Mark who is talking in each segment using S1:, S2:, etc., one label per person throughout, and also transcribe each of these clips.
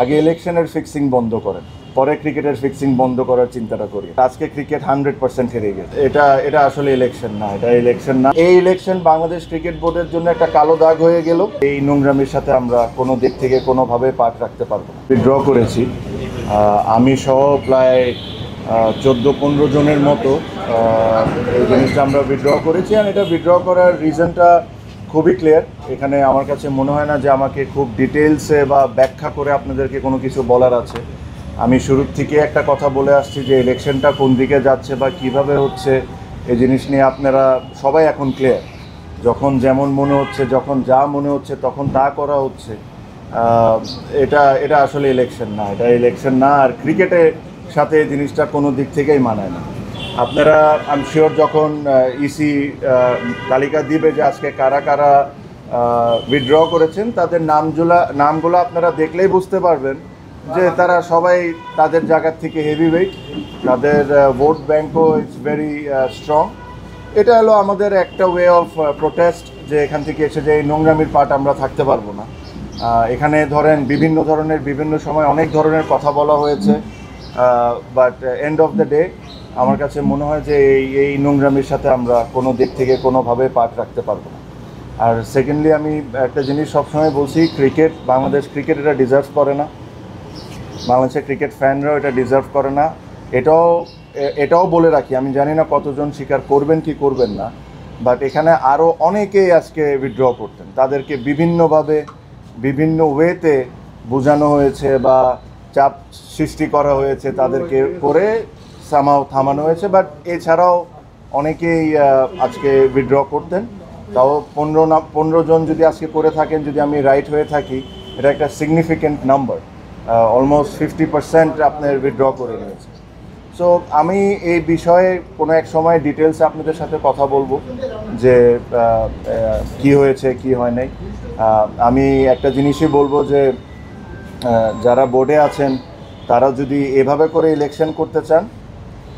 S1: আগে ইলেকশনের ফিক্সিং বন্ধ করেন, পরে ক্রিকেটের ফিক্সিং বন্ধ করার চিন্তাটা করি। আজকে ক্রিকেট 100% হেরে গেছে। এটা আসলে ইলেকশন না, এটা ইলেকশন না। এই ইলেকশন বাংলাদেশ ক্রিকেট বোর্ডের জন্য একটা কালো দাগ হয়ে গেল। এই নোংরামির সাথে আমরা কোনো দিক থেকে কোনোভাবে পাঠ রাখতে পারবো না। উইথড্র করেছি আমি সহ প্রায় 14-15 জনের মতো এই জিনিসটা আমরা উইথড্র করেছি। আর এটা উইথড্র করার রিজনটা খুবই ক্লিয়ার। এখানে আমার কাছে মনে হয় না যে আমাকে খুব ডিটেলসে বা ব্যাখ্যা করে আপনাদেরকে কোনো কিছু বলার আছে। আমি শুরুর থেকে একটা কথা বলে আসছি যে ইলেকশনটা কোন দিকে যাচ্ছে বা কিভাবে হচ্ছে এই জিনিস নিয়ে আপনারা সবাই এখন ক্লিয়ার। যখন যেমন মনে হচ্ছে, যখন যা মনে হচ্ছে তখন তা করা হচ্ছে। এটা আসলে ইলেকশন না, এটা ইলেকশন না। আর ক্রিকেটের সাথে এই জিনিসটা কোনো দিক থেকেই মানায় না। আপনারা আই এম শিওর যখন ইসি তালিকা দিবে যে আজকে কারা কারা উইথড্র করেছেন, তাদের নামগুলো আপনারা দেখলেই বুঝতে পারবেন যে তারা সবাই তাদের জায়গার থেকে হেভি ওয়েট, তাদের ভোট ব্যাঙ্কও ইটস ভেরি স্ট্রং। এটা হলো আমাদের একটা ওয়ে অফ প্রোটেস্ট, যে এখান থেকে এসে যে এই নোংরামির পার্ট আমরা থাকতে পারবো না। এখানে ধরেন বিভিন্ন ধরনের বিভিন্ন সময় অনেক ধরনের কথা বলা হয়েছে, but end of the day আমার কাছে মনে হয় যে এই নোংরামির সাথে আমরা কোনো দিক থেকে কোনোভাবে পাঠ রাখতে পারবো না। আর সেকেন্ডলি আমি একটা জিনিস সবসময় বলছি, বাংলাদেশ ক্রিকেট এটা ডিজার্ভ করে না, বাংলাদেশের ক্রিকেট ফ্যানরাও এটা ডিজার্ভ করে না। এটাও বলে রাখি, আমি জানি না কতজন স্বীকার করবেন কি করবেন না, বাট এখানে আরও অনেকেই আজকে উইথড্র করতেন। তাদেরকে বিভিন্নভাবে বিভিন্ন ওয়েতে বোঝানো হয়েছে বা চাপ সৃষ্টি করা হয়েছে, তাদেরকে করে থামানো হয়েছে। বাট এছাড়াও অনেকেই আজকে উইথড্র করতেন। তাও 15 জন যদি আজকে করে থাকেন, যদি আমি রাইট হয়ে থাকি, এটা একটা সিগনিফিক্যান্ট নাম্বার। অলমোস্ট 50% আপনার উইথড্র করে নিয়েছে। সো আমি এই বিষয়ে কোনো এক সময় ডিটেলসে আপনাদের সাথে কথা বলবো যে কি হয়েছে কি হয় নাই। আমি একটা জিনিসই বলবো যে যারা বোর্ডে আছেন তারা যদি এভাবে করে ইলেকশন করতে চান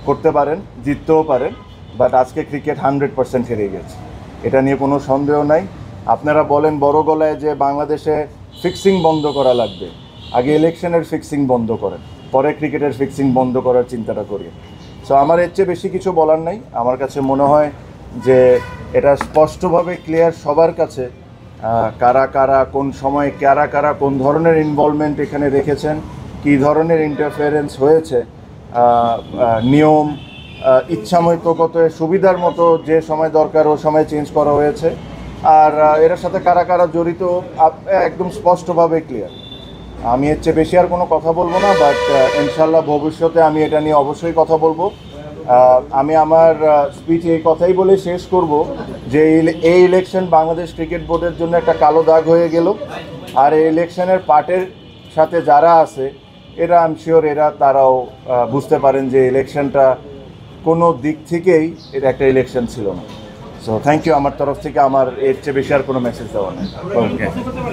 S1: করতে পারেন, জিততেও পারেন। বাট আজকে ক্রিকেট 100% হেরে গেছে, এটা নিয়ে কোনো সন্দেহ নাই। আপনারা বলেন বড় গলায় যে বাংলাদেশে ফিক্সিং বন্ধ করা লাগবে, আগে ইলেকশনের ফিক্সিং বন্ধ করেন, পরে ক্রিকেটের ফিক্সিং বন্ধ করার চিন্তাটা করি। সো আমার এর চেয়ে বেশি কিছু বলার নাই। আমার কাছে মনে হয় যে এটা স্পষ্টভাবে ক্লিয়ার সবার কাছে, কারা কারা কোন সময় কারা কারা কোন ধরনের ইনভলভমেন্ট এখানে রেখেছেন, কী ধরনের ইন্টারফারেন্স হয়েছে। নিয়ম ইচ্ছামতগত সুবিধার মতো যে সময় দরকার ও সময় চেঞ্জ করা হয়েছে। আর এর সাথে কারা কারা জড়িত একদম স্পষ্টভাবে ক্লিয়ার। আমি এর চেয়ে বেশি আর কোনো কথা বলবো না, বাট ইনশাল্লাহ ভবিষ্যতে আমি এটা নিয়ে অবশ্যই কথা বলবো। আমি আমার স্পিচ এই কথাই বলে শেষ করব যে এই ইলেকশন বাংলাদেশ ক্রিকেট বোর্ডের জন্য একটা কালো দাগ হয়ে গেল। আর এই ইলেকশনের পার্টের সাথে যারা আছে এরা আই এম শিওর তারাও বুঝতে পারেন যে ইলেকশনটা কোনো দিক থেকেই এটা একটা ইলেকশন ছিল না। So thank you. আমার তরফ থেকে আমার এর চেয়ে বেশি আর কোনো মেসেজ দেওয়া নেই। ওকে।